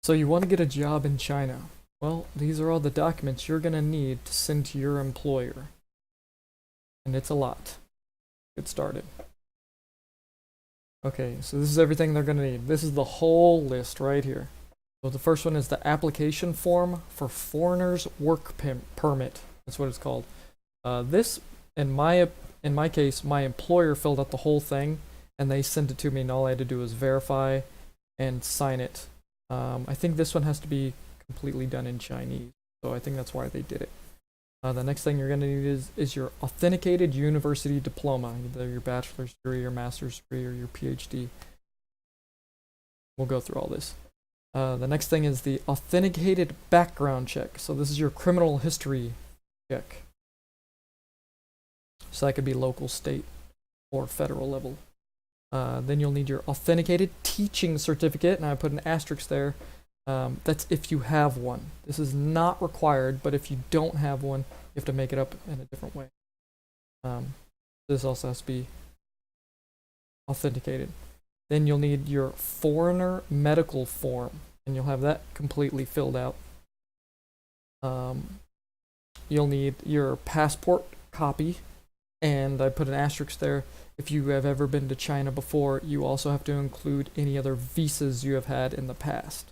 So you want to get a job in China. Well, these are all the documents you're going to need to send to your employer. And it's a lot. Get started. Okay, so this is everything they're going to need. This is the whole list right here. So the first one is the application form for foreigners work permit. That's what it's called. This, in my case, my employer filled out the whole thing, and they sent it to me, and all I had to do was verify and sign it. I think this one has to be completely done in Chinese, so I think that's why they did it. The next thing you're going to need is your Authenticated University Diploma, either your bachelor's degree, your master's degree, or your PhD. We'll go through all this. The next thing is the Authenticated Background Check. So this is your criminal history check. So that could be local, state, or federal level. Then you'll need your Authenticated Teaching Certificate, and I put an asterisk there. That's if you have one. This is not required, but if you don't have one, you have to make it up in a different way. This also has to be authenticated. Then you'll need your foreigner medical form, and you'll have that completely filled out. You'll need your passport copy, and I put an asterisk there. If you have ever been to China before, you also have to include any other visas you have had in the past.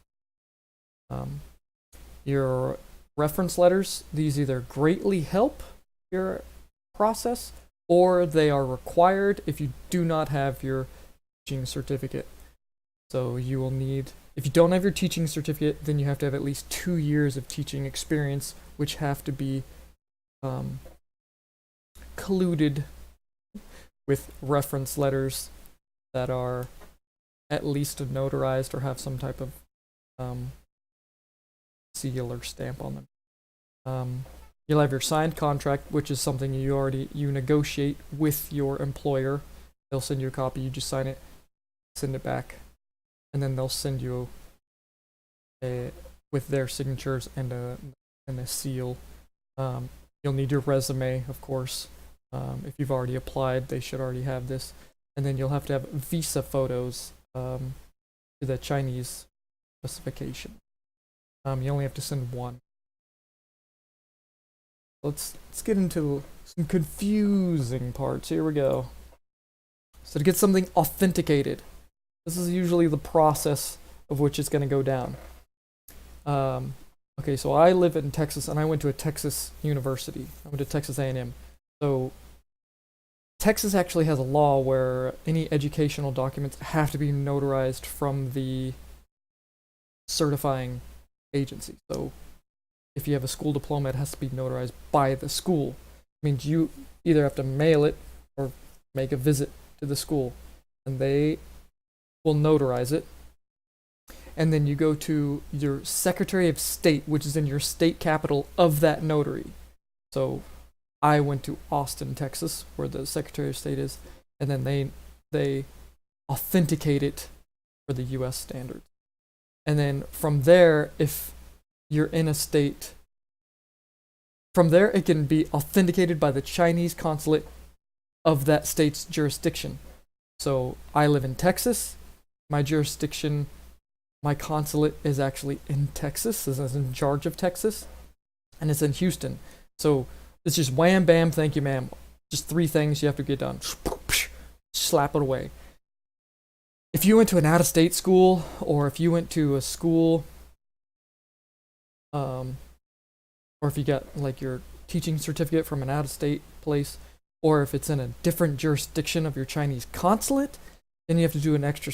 Your reference letters, these either greatly help your process, or they are required if you do not have your teaching certificate. So you will need, if you don't have your teaching certificate, then you have to have at least 2 years of teaching experience, which have to be colluded with reference letters that are at least notarized or have some type of seal or stamp on them. You'll have your signed contract, which is something you negotiate with your employer. They'll send you a copy, you just sign it, send it back, and then they'll send you with their signatures and a seal. You'll need your resume, of course. If you've already applied, they should already have this. And then you'll have to have visa photos to the Chinese specification. You only have to send one. Let's get into some confusing parts. Here we go. So to get something authenticated, this is usually the process of which it's going to go down. Okay, so I live in Texas, and I went to a Texas university. I went to Texas A&M. So Texas actually has a law where any educational documents have to be notarized from the certifying agency. So if you have a school diploma, it has to be notarized by the school. It means you either have to mail it or make a visit to the school, and they will notarize it. And then you go to your Secretary of State, which is in your state capital of that notary. So I went to Austin, Texas, where the Secretary of State is, and then they authenticate it for the U.S. standards. And then from there, if you're in a state, from there it can be authenticated by the Chinese consulate of that state's jurisdiction. So I live in Texas. My jurisdiction, my consulate is actually in Texas. This is in charge of Texas, and it's in Houston. So it's just wham, bam, thank you, ma'am. Just 3 things you have to get done. Slap it away. If you went to an out-of-state school, or if you went to a school, or if you got like your teaching certificate from an out-of-state place, or if it's in a different jurisdiction of your Chinese consulate, then you have to do an extra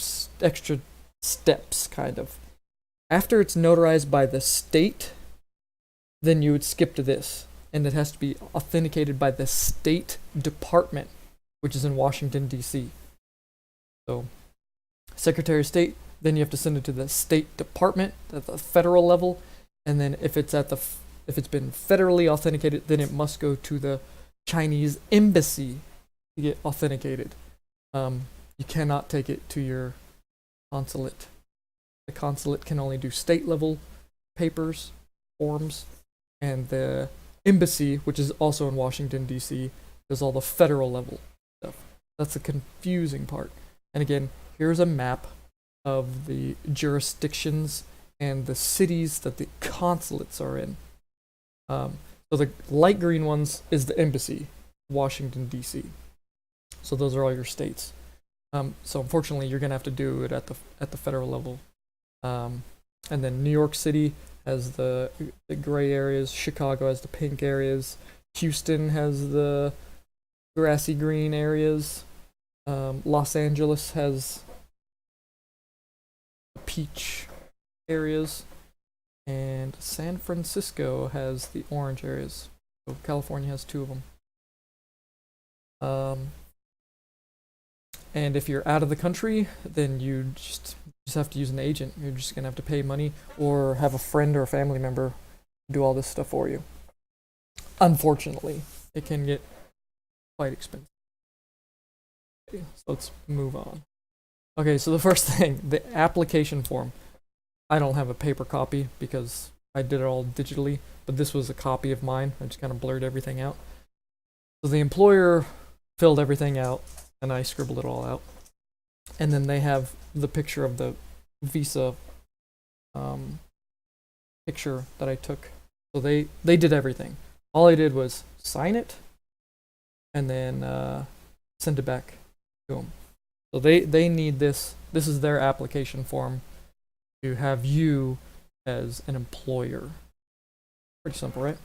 steps, kind of. After it's notarized by the state, then you would skip to this. And it has to be authenticated by the State Department, which is in Washington, D.C. So, Secretary of State, then you have to send it to the State Department at the federal level, and then if it's been federally authenticated, then it must go to the Chinese embassy to get authenticated. You cannot take it to your consulate. The consulate can only do state level papers, forms, and the embassy, which is also in Washington, D.C., does all the federal level stuff. That's the confusing part. And again, here's a map of the jurisdictions and the cities that the consulates are in. So the light green ones is the embassy, Washington, D.C. So those are all your states. So unfortunately, you're gonna have to do it at the federal level. And then New York City has the gray areas. Chicago has the pink areas. Houston has the grassy green areas. Los Angeles has peach areas, and San Francisco has the orange areas. So California has 2 of them. And if you're out of the country, then you just have to use an agent. You're just gonna have to pay money or have a friend or a family member do all this stuff for you. Unfortunately, it can get quite expensive. Okay, so let's move on. Okay, so the first thing, the application form. I don't have a paper copy because I did it all digitally, but this was a copy of mine. I just kind of blurred everything out. So the employer filled everything out, and I scribbled it all out. And then they have the picture of the visa picture that I took. So they did everything. All I did was sign it and then send it back to them. So they need this. This is their application form to have you as an employer. Pretty simple, right?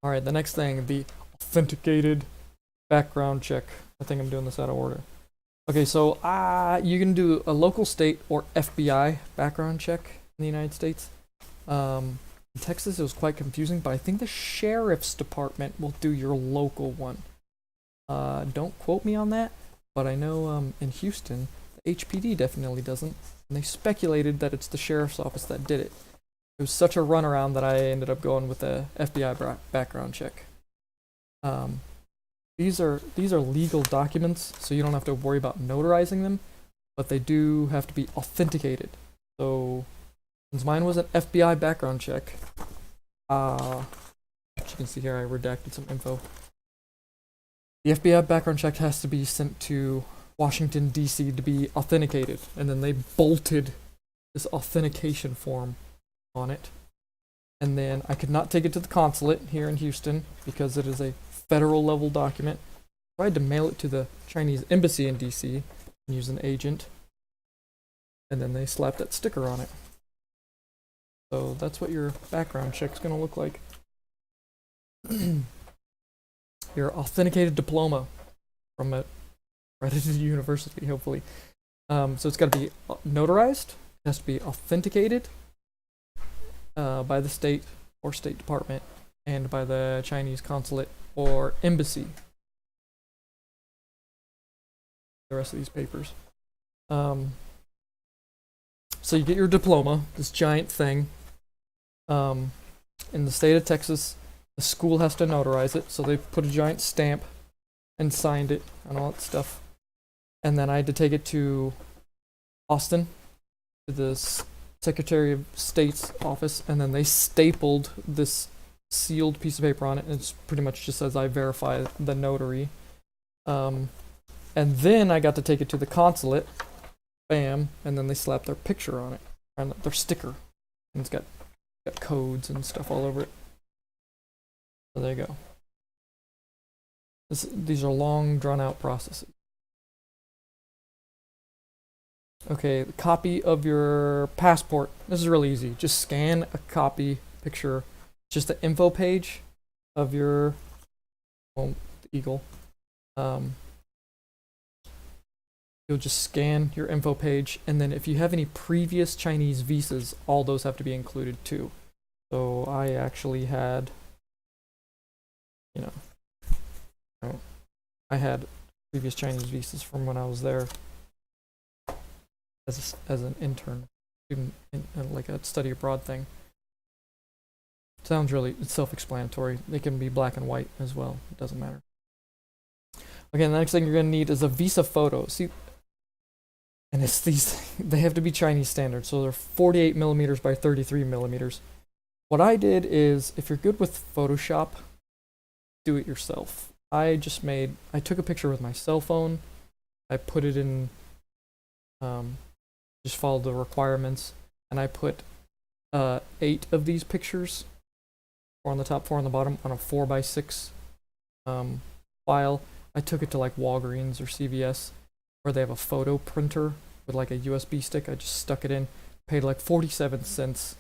All right, the next thing, the authenticated background check. I think I'm doing this out of order. Okay, so you can do a local, state, or FBI background check in the United States. In Texas, it was quite confusing, but I think the sheriff's department will do your local one. Don't quote me on that, but I know in Houston, the HPD definitely doesn't, and they speculated that it's the sheriff's office that did it. It was such a runaround that I ended up going with the FBI background check. These are legal documents, so you don't have to worry about notarizing them, but they do have to be authenticated. So since mine was an FBI background check, as you can see here, I redacted some info. The FBI background check has to be sent to Washington, D.C. to be authenticated, and then they bolted this authentication form on it. And then I could not take it to the consulate here in Houston because it is a federal level document. I had to mail it to the Chinese embassy in D.C. and use an agent, and then they slapped that sticker on it. So that's what your background check's gonna look like. Your authenticated diploma from a accredited university, hopefully. So it's got to be notarized. It has to be authenticated by the state or State Department and by the Chinese consulate or embassy. The rest of these papers. So you get your diploma, this giant thing. In the state of Texas, the school has to notarize it, so they put a giant stamp and signed it and all that stuff. And then I had to take it to Austin, to the Secretary of State's office, and then they stapled this sealed piece of paper on it, and it's pretty much just says I verify the notary. And then I got to take it to the consulate, bam, and then they slapped their picture on it, and their sticker, and it's got codes and stuff all over it. So there you go. These are long, drawn-out processes. Okay, the copy of your passport. This is really easy. Just scan a copy picture, just the info page of your the eagle. You'll just scan your info page, and then if you have any previous Chinese visas, all those have to be included too. So I actually had, I had previous Chinese visas from when I was there as an intern, student, like a study abroad thing. Sounds really self-explanatory. They can be black and white as well. It doesn't matter. Okay, the next thing you're going to need is a visa photo. See, and it's these, they have to be Chinese standards, so they're 48 millimeters by 33 millimeters. What I did is, if you're good with Photoshop, do it yourself. I took a picture with my cell phone. I put it in, just followed the requirements, and I put 8 of these pictures, 4 on the top, 4 on the bottom, on a 4x6 file. I took it to like Walgreens or CVS, where they have a photo printer with like a USB stick. I just stuck it in, paid like 47 cents,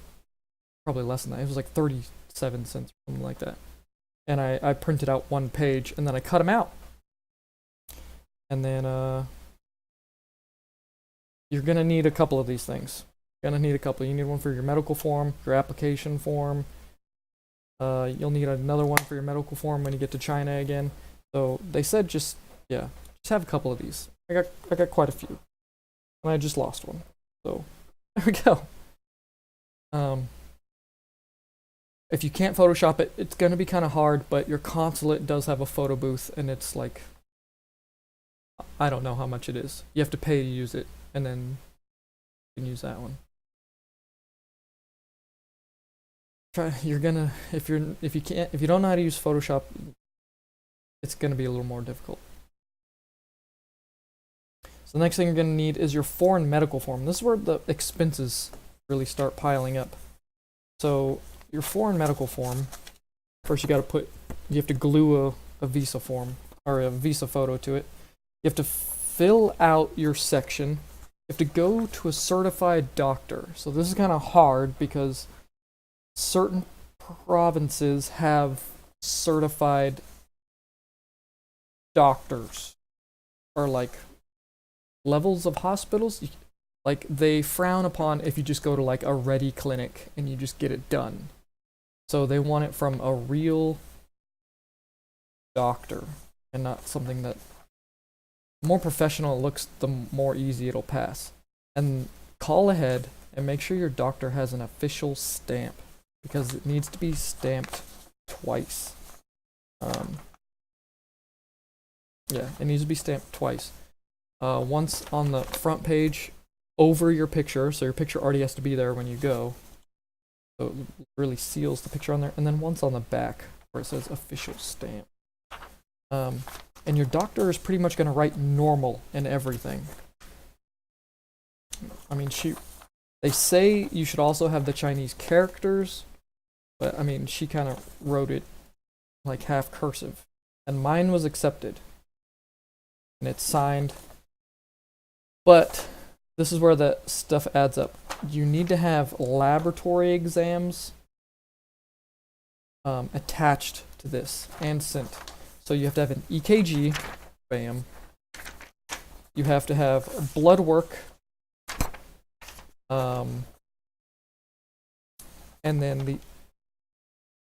probably less than that. It was like 37 cents, something like that. And I printed out 1 page, and then I cut them out. And then you're gonna need a couple of these things. You're gonna need a couple. You need one for your medical form, your application form. You'll need another one for your medical form when you get to China again. So they said just have a couple of these. I got quite a few, and I just lost one. So there we go. If you can't Photoshop it, it's gonna be kind of hard. But your consulate does have a photo booth, and it's like, I don't know how much it is. You have to pay to use it, and then you can use that one. If you don't know how to use Photoshop, it's gonna be a little more difficult. So the next thing you're gonna need is your foreign medical form. This is where the expenses really start piling up. So your foreign medical form, first you have to glue a visa form or a visa photo to it. You have to fill out your section. You have to go to a certified doctor. So this is kind of hard because certain provinces have certified doctors, or like levels of hospitals. Like they frown upon if you just go to like a ready clinic and you just get it done. So they want it from a real doctor and not something that, the more professional it looks, the more easy it'll pass. And call ahead and make sure your doctor has an official stamp, because it needs to be stamped twice. It needs to be stamped twice. Once on the front page over your picture, so your picture already has to be there when you go. So it really seals the picture on there. And then once on the back where it says official stamp. And your doctor is pretty much going to write normal in everything. I mean, they say you should also have the Chinese characters, but I mean, she kind of wrote it like half cursive. And mine was accepted. And it's signed. But this is where the stuff adds up. You need to have laboratory exams attached to this and sent. So you have to have an EKG, bam. You have to have blood work, and then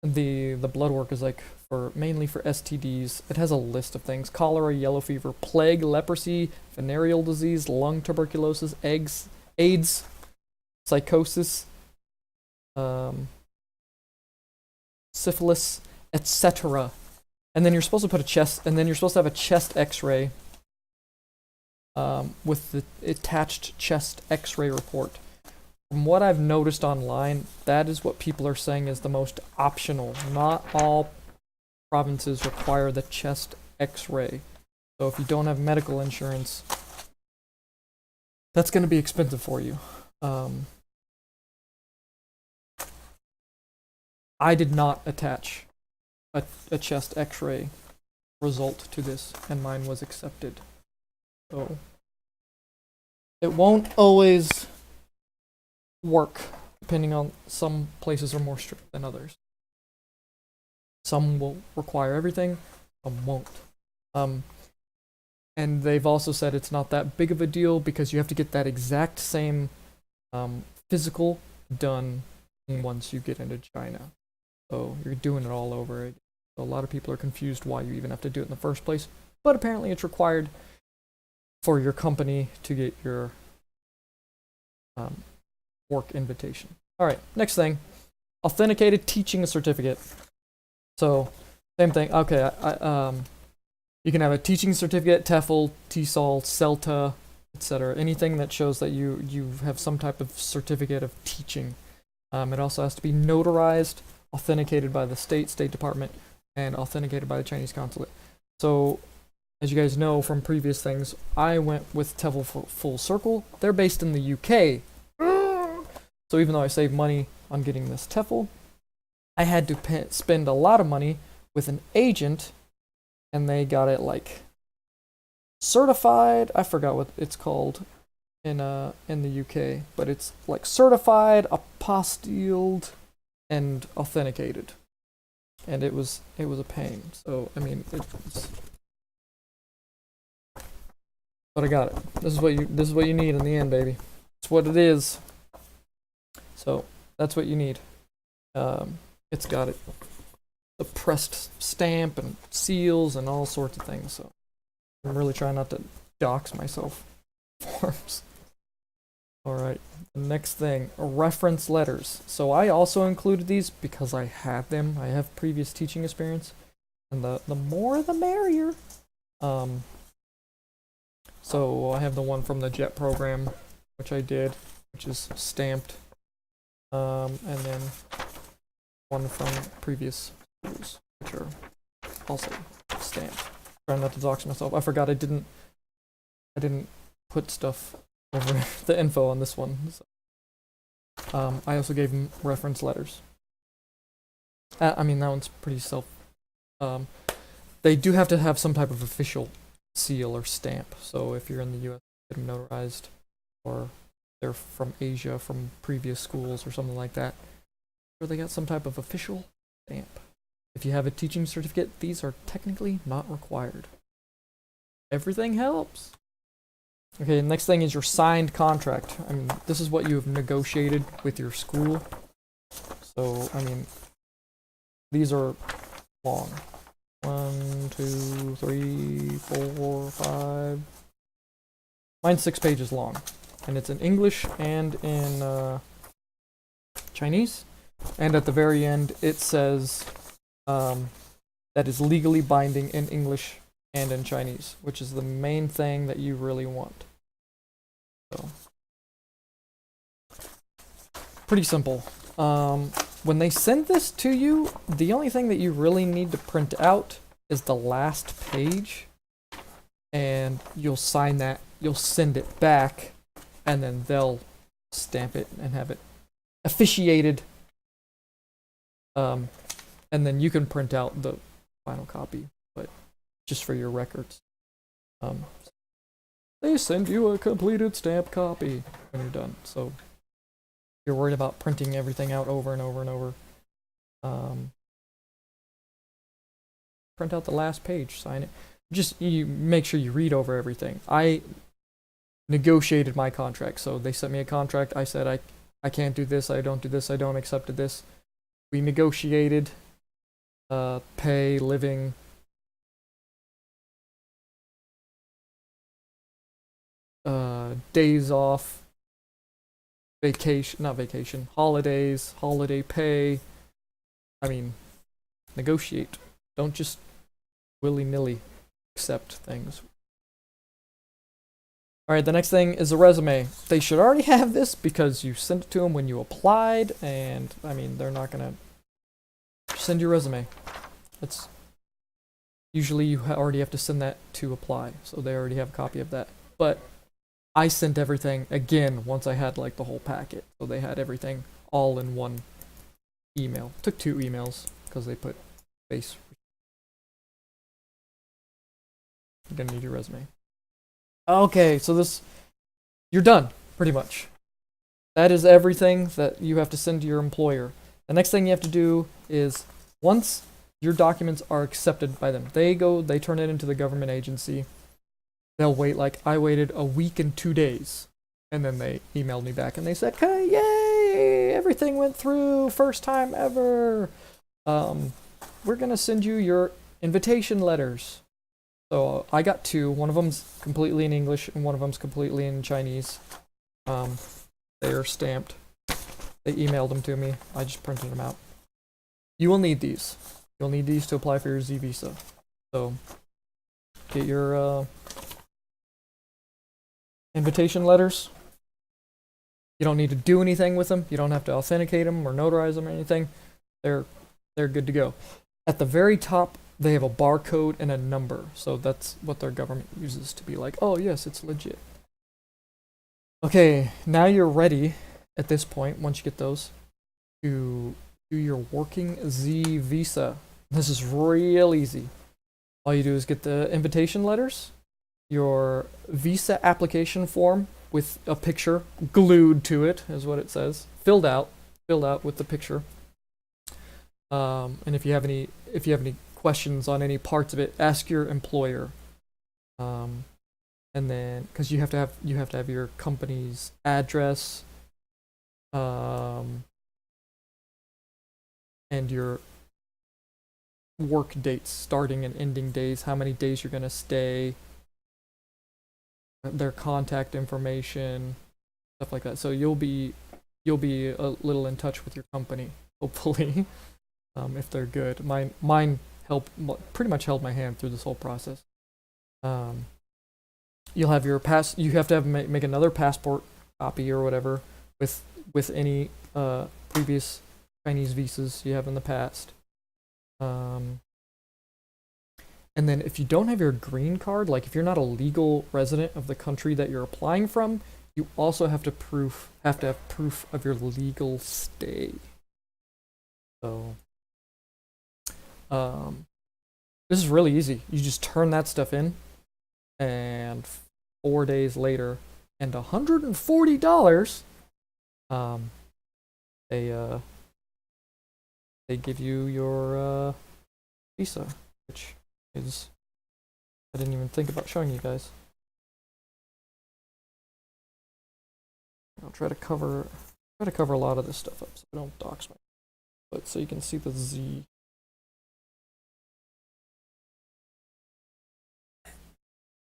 the blood work is like mainly for STDs. It has a list of things: cholera, yellow fever, plague, leprosy, venereal disease, lung tuberculosis, AIDS, psychosis, syphilis, etc. And then you're supposed to put have a chest X-ray with the attached chest X-ray report. From what I've noticed online, that is what people are saying is the most optional. Not all provinces require the chest X-ray. So if you don't have medical insurance, that's going to be expensive for you. I did not attach a chest X-ray result to this, and mine was accepted. So it won't always work, depending on, some places are more strict than others. Some will require everything, some won't. And they've also said it's not that big of a deal because you have to get that exact same physical done once you get into China. So you're doing it all over again. So a lot of people are confused why you even have to do it in the first place, but apparently it's required for your company to get your work invitation. All right, next thing, authenticated teaching certificate. So same thing. Okay, you can have a teaching certificate, TEFL, TESOL, CELTA, etc. Anything that shows that you have some type of certificate of teaching. It also has to be notarized, authenticated by the State Department, and authenticated by the Chinese consulate. So, as you guys know from previous things, I went with TEFL Full Circle. They're based in the UK. So even though I saved money on getting this TEFL, I had to spend a lot of money with an agent, and they got it like certified. I forgot what it's called in the UK, but it's like certified, apostilled, and authenticated. And it was a pain. So I mean, but I got it. This is what you need in the end, baby. It's what it is. So that's what you need. It's got it, the pressed stamp and seals and all sorts of things. So I'm really trying not to dox myself. Forms. All right. The next thing, reference letters. So I also included these because I have them. I have previous teaching experience, and the more the merrier. So I have the one from the JET program, which I did, which is stamped, and then one from previous schools, which are also stamped. Trying not to dox myself. I forgot I didn't put stuff over the info on this one. So. I also gave them reference letters. I mean, that one's pretty they do have to have some type of official seal or stamp. So if you're in the US, get them notarized, or they're from Asia, from previous schools or something like that, or they got some type of official stamp. If you have a teaching certificate, these are technically not required. Everything helps. Okay, next thing is your signed contract. I mean, this is what you have negotiated with your school. So, I mean, these are long. 1, 2, 3, 4, 5. Mine's 6 pages long. And it's in English and in Chinese. And at the very end, it says that is legally binding in English and in Chinese, which is the main thing that you really want. So, pretty simple. When they send this to you, the only thing that you really need to print out is the last page, and you'll sign that, you'll send it back, and then they'll stamp it and have it officiated. And then you can print out the final copy, but just for your records. They send you a completed stamped copy when you're done. So if you're worried about printing everything out over and over and over, print out the last page, sign it. Just you make sure you read over everything. I negotiated my contract, so they sent me a contract. I said I can't do this, I don't do this, I don't accept this. We negotiated pay, living, days off, holidays, holiday pay. I mean, negotiate. Don't just willy-nilly accept things. Alright, the next thing is a resume. They should already have this because you sent it to them when you applied, and I mean, they're not gonna send your resume. That's usually you already have to send that to apply, so they already have a copy of that. But I sent everything again once I had like the whole packet, so they had everything all in one email. Took 2 emails because they put space. You're gonna need your resume. Okay, so you're done, pretty much. That is everything that you have to send to your employer. The next thing you have to do is, once your documents are accepted by them, they turn it into the government agency. They'll wait, like I waited a week and 2 days, and then they emailed me back and they said, "Okay, yay, everything went through, first time ever. We're gonna send you your invitation letters." So I got 2. One of them's completely in English and one of them's completely in Chinese. They are stamped. They emailed them to me. I just printed them out. You will need these. You'll need these to apply for your Z visa. So get your invitation letters. You don't need to do anything with them. You don't have to authenticate them or notarize them or anything. They're good to go. At the very top, they have a barcode and a number. So that's what their government uses to be like, oh yes, it's legit. Okay, now you're ready at this point, once you get those, to do your working Z visa. This is real easy. All you do is get the invitation letters, your visa application form with a picture glued to it, is what it says, filled out with the picture. And if you have any questions on any parts of it, ask your employer. And then, because you have to have your company's address, and your work dates, starting and ending days, how many days you're gonna stay, their contact information, stuff like that. So you'll be a little in touch with your company, hopefully, if they're good. Mine pretty much held my hand through this whole process. You'll have your you have to make another passport copy or whatever with any previous Chinese visas you have in the past. And then if you don't have your green card, like if you're not a legal resident of the country that you're applying from, you also have to have proof of your legal stay. So this is really easy. You just turn that stuff in, and 4 days later, and $140, they give you your visa, which is, I didn't even think about showing you guys. I'll try to cover a lot of this stuff up so I don't dox myself. But so you can see the Z.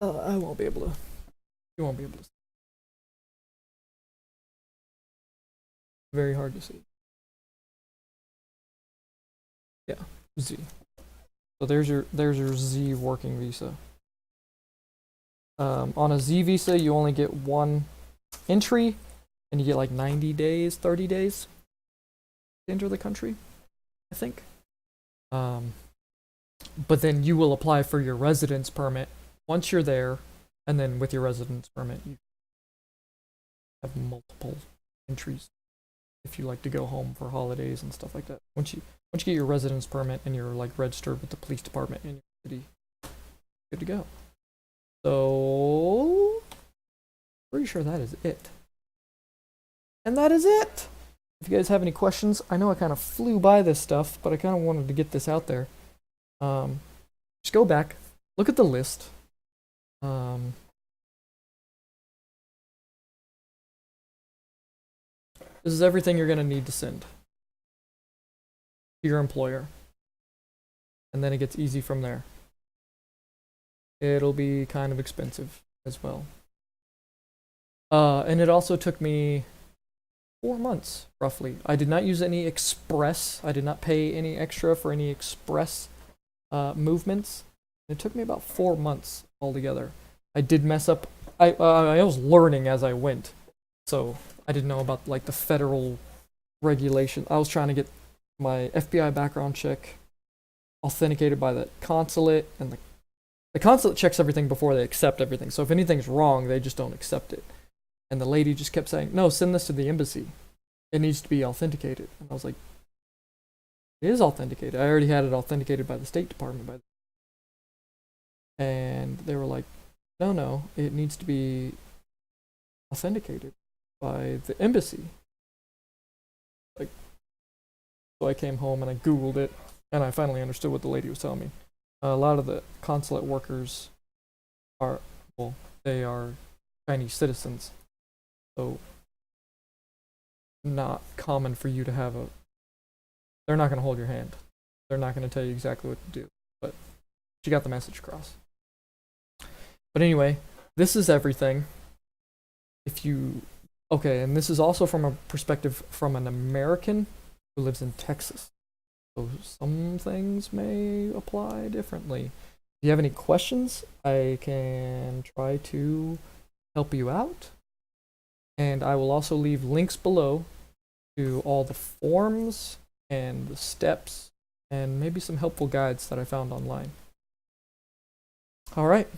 I won't be able to. You won't be able to. Very hard to see. Yeah, Z. So there's your Z working visa. On a Z visa, you only get one entry, and you get like 90 days, 30 days to enter the country, I think. But then you will apply for your residence permit once you're there, and then with your residence permit, you have multiple entries if you like to go home for holidays and stuff like that. Once you get your residence permit and you're like registered with the police department in your city, good to go. So pretty sure that is it. And that is it. If you guys have any questions, I know I kind of flew by this stuff, but I kind of wanted to get this out there. Just go back, look at the list. This is everything you're going to need to send to your employer. And then it gets easy from there. It'll be kind of expensive as well. And it also took me 4 months, roughly. I did not use any express. I did not pay any extra for any express movements. It took me about 4 months altogether. I did mess up. I was learning as I went, so I didn't know about like the federal regulation. I was trying to get my FBI background check authenticated by the consulate, and the consulate checks everything before they accept everything. So if anything's wrong, they just don't accept it. And the lady just kept saying, "No, send this to the embassy. It needs to be authenticated." And I was like, "It is authenticated. I already had it authenticated by the State Department." And they were like, no, it needs to be authenticated by the embassy. Like, so I came home and I Googled it, and I finally understood what the lady was telling me. A lot of the consulate workers they are Chinese citizens, so not common for you to have they're not going to hold your hand. They're not going to tell you exactly what to do, but she got the message across. But anyway, this is everything. Okay, and this is also from a perspective from an American who lives in Texas. So some things may apply differently. If you have any questions, I can try to help you out. And I will also leave links below to all the forms and the steps and maybe some helpful guides that I found online. All right.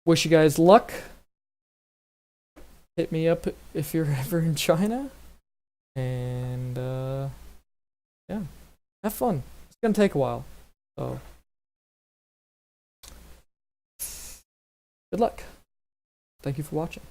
Wish you guys luck. Hit me up if you're ever in China. yeah, have fun. It's gonna take a while, so good luck. Thank you for watching.